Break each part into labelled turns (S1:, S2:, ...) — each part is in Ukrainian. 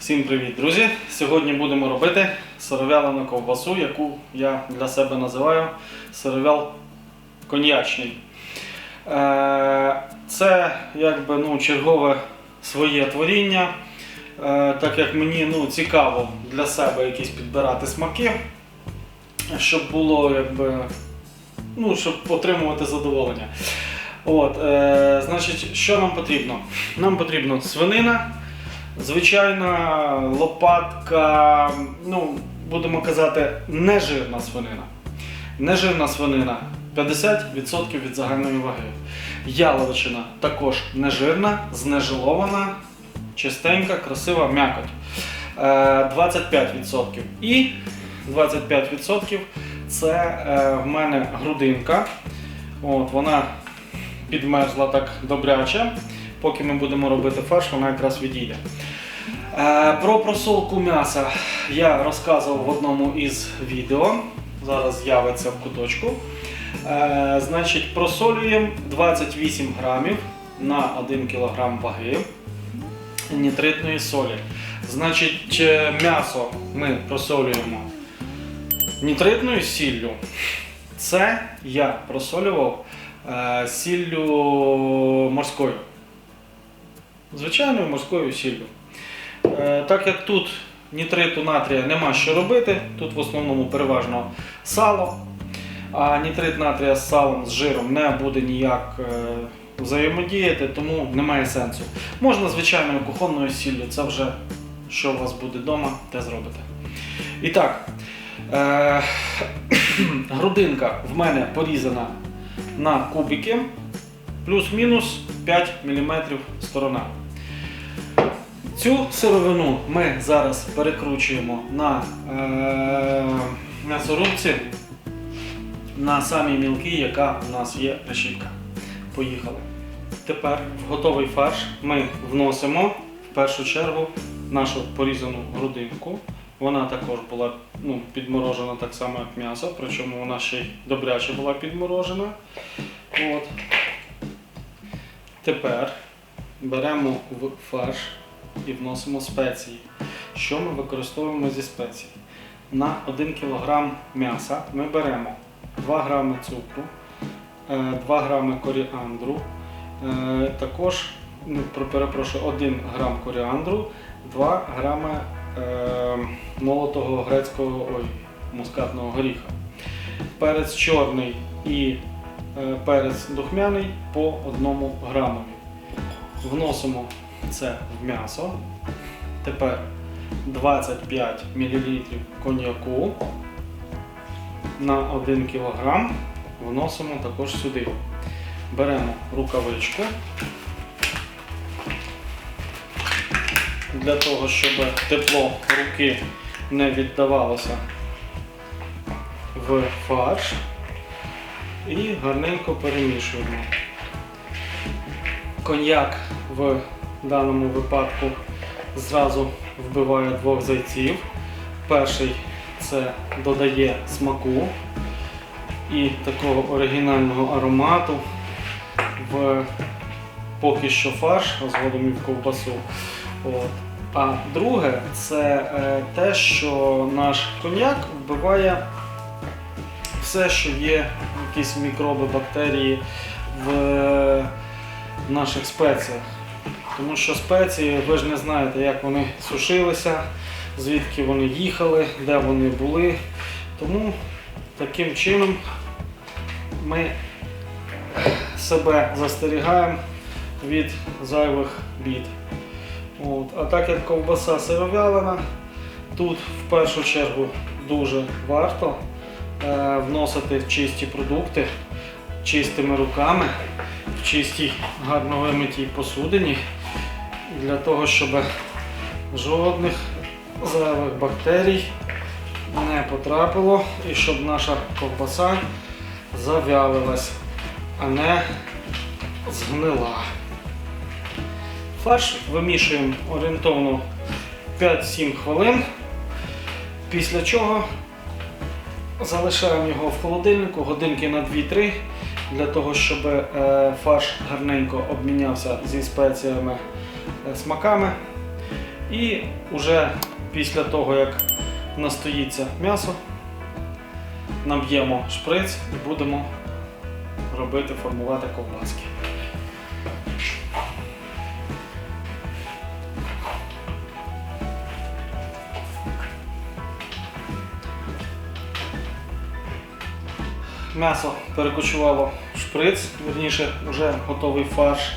S1: Всім привіт, друзі! Сьогодні будемо робити сировялену ковбасу, яку я для себе називаю сировял коньячний. Це якби чергове своє творіння, так як мені цікаво для себе якісь підбирати смаки, щоб було щоб отримувати задоволення. Значить, що нам потрібно? Нам потрібно свинина. Звичайна лопатка, будемо казати, нежирна свинина. Нежирна свинина 50% від загальної ваги. Яловичина також нежирна, знежилована, чистенька, красива м'якоть. 25%. І 25% це в мене грудинка. Вона підмерзла так добряче. Поки ми будемо робити фарш, вона якраз відійде. Про просолку м'яса я розказував в одному із відео. Зараз з'явиться в куточку. Значить, просолюємо 28 грамів на 1 кг ваги нітритної солі. Значить, м'ясо ми просолюємо нітритною сіллю. Це я просолював сіллю морською. Звичайною морською сіллю. Так як тут нітриту натрія нема що робити, тут в основному переважно сало, а нітрит натрія з салом, з жиром не буде ніяк взаємодіяти, тому немає сенсу. Можна звичайною кухонною сіллю, це вже що у вас буде вдома, те зробите. І так, грудинка в мене порізана на кубики, плюс-мінус 5 мм сторона. Цю сировину ми зараз перекручуємо на м'ясорубці, на самій мілкій, яка у нас є решітка. Поїхали. Тепер в готовий фарш ми вносимо в першу чергу нашу порізану грудинку. Вона також була підморожена так само, як м'ясо, причому вона ще й добряче була підморожена. Тепер беремо в фарш і вносимо спеції. Що ми використовуємо зі спецій? На 1 кг м'яса ми беремо 2 г цукру, 2 г коріандру, також, 1 г коріандру, 2 г молотого грецького мускатного горіха. Перець чорний і перець духмяний по 1 грамові. Вносимо це в м'ясо. Тепер 25 мл коньяку на 1 кг вносимо також сюди. Беремо рукавичку для того, щоб тепло руки не віддавалося в фарш, і гарненько перемішуємо. Коньяк в даному випадку зразу вбиває 2 зайців. Перший це додає смаку і такого оригінального аромату в поки що фарш, а згодом і в ковбасу. А друге це те, що наш коньяк вбиває все, що є, якісь мікроби, бактерії в наших спеціях. Тому що спеції, ви ж не знаєте, як вони сушилися, звідки вони їхали, де вони були. Тому таким чином ми себе застерігаємо від зайвих бід. А так як ковбаса сировялина, тут в першу чергу дуже варто вносити чисті продукти чистими руками, в чистій, гарно вимитій посудині, для того, щоб жодних зайвих бактерій не потрапило і щоб наша ковбаса завялилась, а не згнила. Фарш вимішуємо орієнтовно 5-7 хвилин, після чого залишаємо його в холодильнику годинки на 2-3, для того, щоб фарш гарненько обмінявся зі спеціями, смаками. І вже після того, як настоїться м'ясо, наб'ємо шприц і будемо робити, формувати ковбаски. М'ясо перекочувало в шприц, вірніше, вже готовий фарш.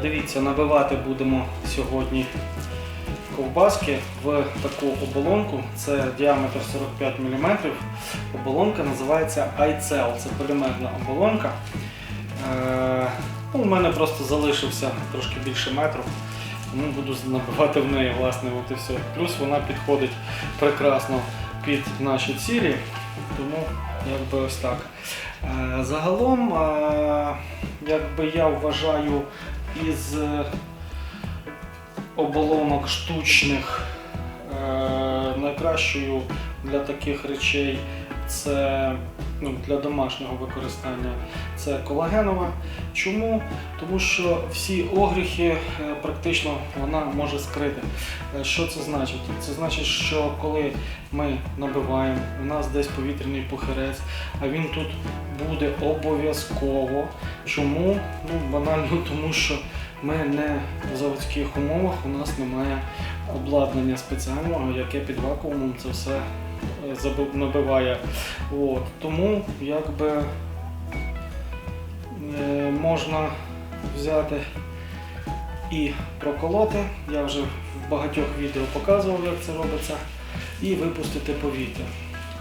S1: Дивіться, набивати будемо сьогодні ковбаски в таку оболонку. Це діаметр 45 мм. Оболонка називається iCell, це полімерна оболонка. У мене просто залишився трошки більше метру, тому буду набивати в неї, власне, от і все. Плюс вона підходить прекрасно під наші цілі, тому якби ось так. Загалом, якби я вважаю, із оболонок штучних найкращою для таких речей це, для домашнього використання, це колагенова. Чому? Тому що всі огріхи практично вона може скрити. Що це значить? Це значить, що коли ми набиваємо, у нас десь повітряний пухирець, а він тут буде обов'язково. Чому? Банально тому, що ми не в заводських умовах, у нас немає обладнання спеціального, яке під вакуумом це все набиває. Тому якби можна взяти і проколоти, я вже в багатьох відео показував, як це робиться, і випустити повітря.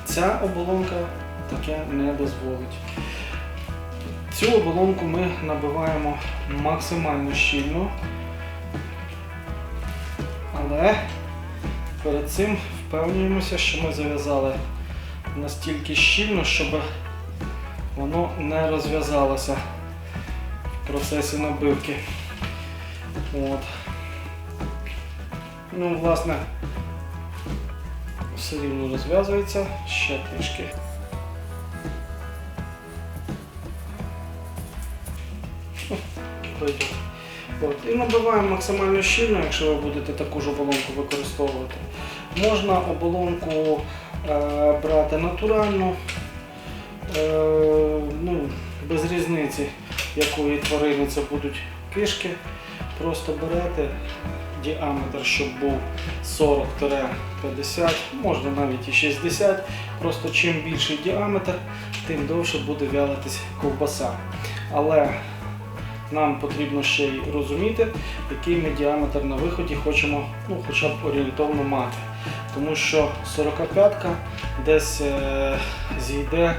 S1: Ця оболонка таке не дозволить. Цю оболонку ми набиваємо максимально щільно, але перед цим впевнюємося, що ми зав'язали настільки щільно, щоб воно не розв'язалося в процесі набивки. Власне, все рівно розв'язується, ще трішки. І набиваємо максимально щільно, якщо ви будете таку ж оболонку використовувати. Можна оболонку брати натуральну, без різниці, якої тварини це будуть кишки. Просто берете діаметр, щоб був 40-50, можна навіть і 60. Просто чим більший діаметр, тим довше буде вялитись ковбаса. Але нам потрібно ще й розуміти, який ми діаметр на виході хочемо хоча б орієнтовно мати. Тому що 45-ка десь зійде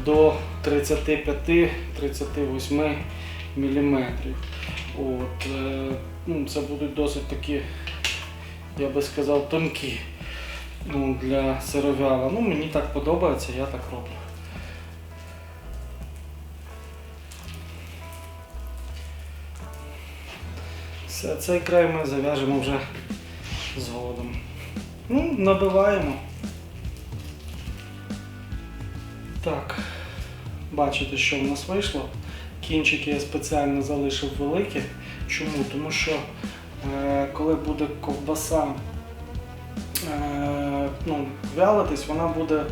S1: до 35-38 мм. Це будуть досить такі, я би сказав, тонкі для сировяла. Мені так подобається, я так роблю. Все, цей край ми зав'яжемо вже згодом. Набиваємо. Так, бачите, що в нас вийшло. Кінчики я спеціально залишив великі. Чому? Тому що коли буде ковбаса вялитись, вона буде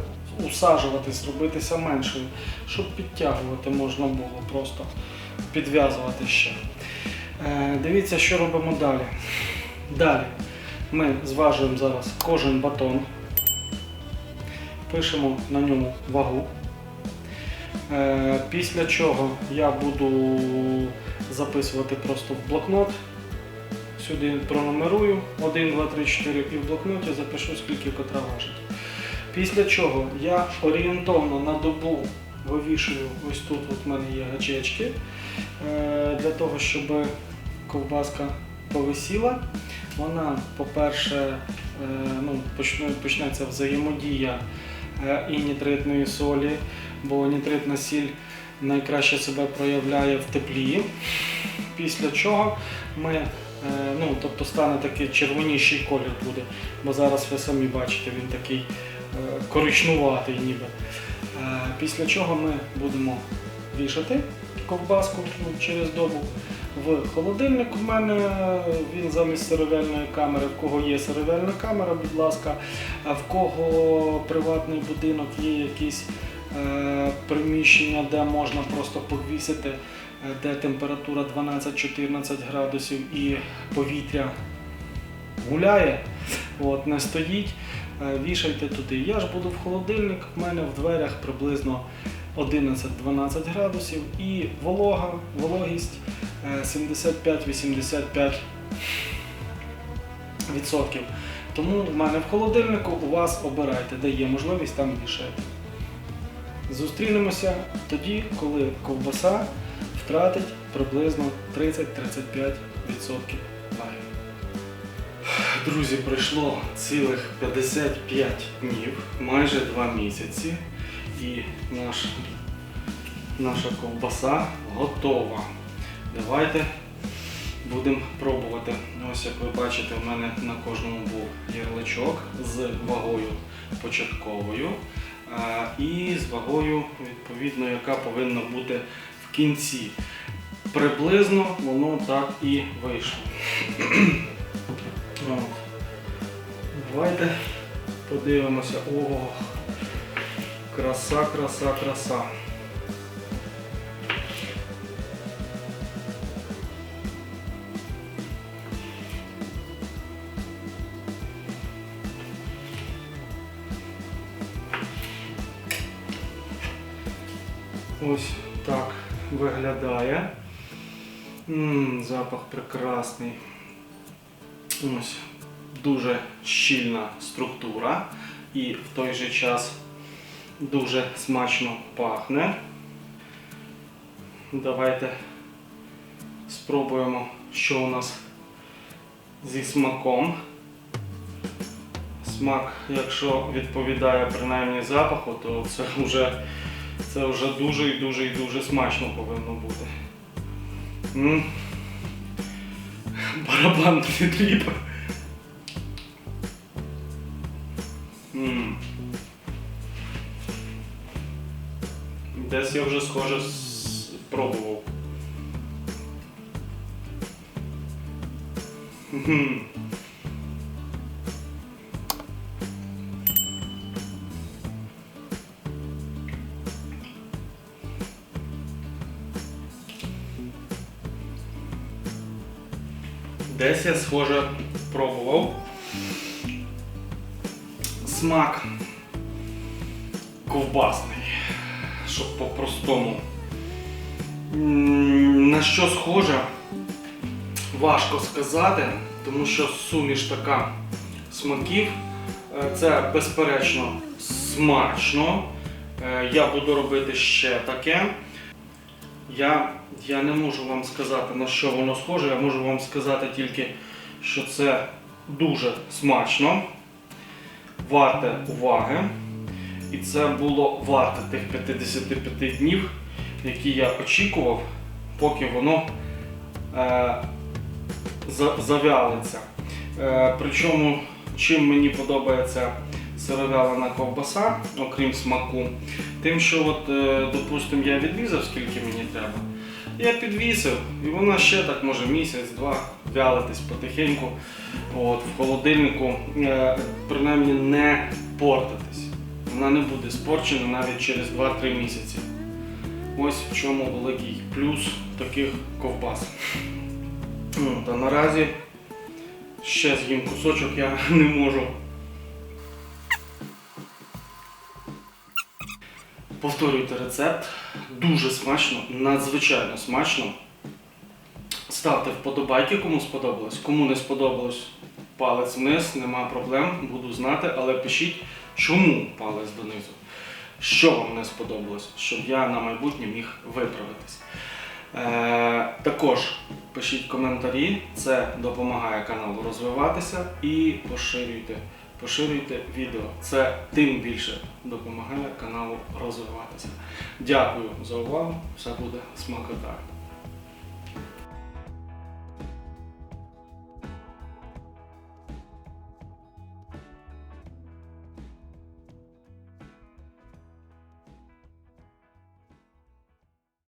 S1: усаджуватись, робитися меншою, щоб підтягувати можна було, просто підв'язувати ще. Дивіться, що робимо далі. Далі ми зважуємо зараз кожен батон, пишемо на ньому вагу. Після чого я буду записувати просто в блокнот. Сюди пронумерую 1, 2, 3, 4 і в блокноті запишу, скільки котра важить. Після чого я орієнтовно на добу вивішую, ось тут в мене є гачечки, для того, щоб ковбаска повисіла. Вона, по-перше, почнеться взаємодія і нітритної солі, бо нітритна сіль найкраще себе проявляє в теплі. Після чого ми, тобто стане такий червоніший колір буде, бо зараз ви самі бачите, він такий коричнуватий ніби. Після чого ми будемо вішати ковбаску через добу. в холодильник. У мене він замість сировяльної камери. В кого є сировяльна камера, будь ласка, а в кого приватний будинок, є якісь приміщення, де можна просто повісити, де температура 12-14 градусів і повітря гуляє, не стоїть, вішайте туди. Я ж буду в холодильник, в мене в дверях приблизно 11-12 градусів і вологість 75-85%. Тому в мене в холодильнику, у вас обирайте, де є можливість, там вішайте. Зустрінемося тоді, коли ковбаса втратить приблизно 30-35% ваги. Друзі, пройшло цілих 55 днів, майже 2 місяці, і наша ковбаса готова. Давайте будемо пробувати. Ось, як ви бачите, у мене на кожному був ярличок з вагою початковою і з вагою, відповідно, яка повинна бути в кінці. Приблизно воно так і вийшло. Давайте подивимося. Ого, краса, краса, краса. Ось так виглядає. Запах прекрасний. Ось дуже щільна структура і в той же час дуже смачно пахне. Давайте спробуємо, що у нас зі смаком. Смак, якщо відповідає принаймні запаху, то це вже дуже і дуже і дуже смачно повинно бути. Барабан не треба. Десь я вже схоже пробував. Десь я схоже пробував. Смак ковбасний, щоб по-простому. На що схоже, важко сказати, тому що суміш така смаків. Це безперечно смачно. Я буду робити ще таке. Я не можу вам сказати, на що воно схоже, я можу вам сказати тільки, що це дуже смачно, варте уваги. І це було варте тих 55 днів, які я очікував, поки воно завялиться. Причому, чим мені подобається сировялина ковбаса, окрім смаку, тим, що, допустимо, я відрізав, скільки мені треба, я підвісив, і вона ще так може місяць-два вялитись потихеньку в холодильнику, принаймні не портитись. Вона не буде спорчена навіть через 2-3 місяці. Ось в чому великий плюс таких ковбас. Та наразі ще з'їм кусочок я не можу. Повторюйте рецепт. Дуже смачно, надзвичайно смачно. Ставте вподобайки, кому сподобалось. Кому не сподобалось, палець вниз, нема проблем, буду знати, але пишіть, чому палець донизу. Що вам не сподобалось, щоб я на майбутнє міг виправитись. Також пишіть коментарі, це допомагає каналу розвиватися, і поширюйте відео. Це тим більше допомагає каналу розвиватися. Дякую за увагу, все буде смакота.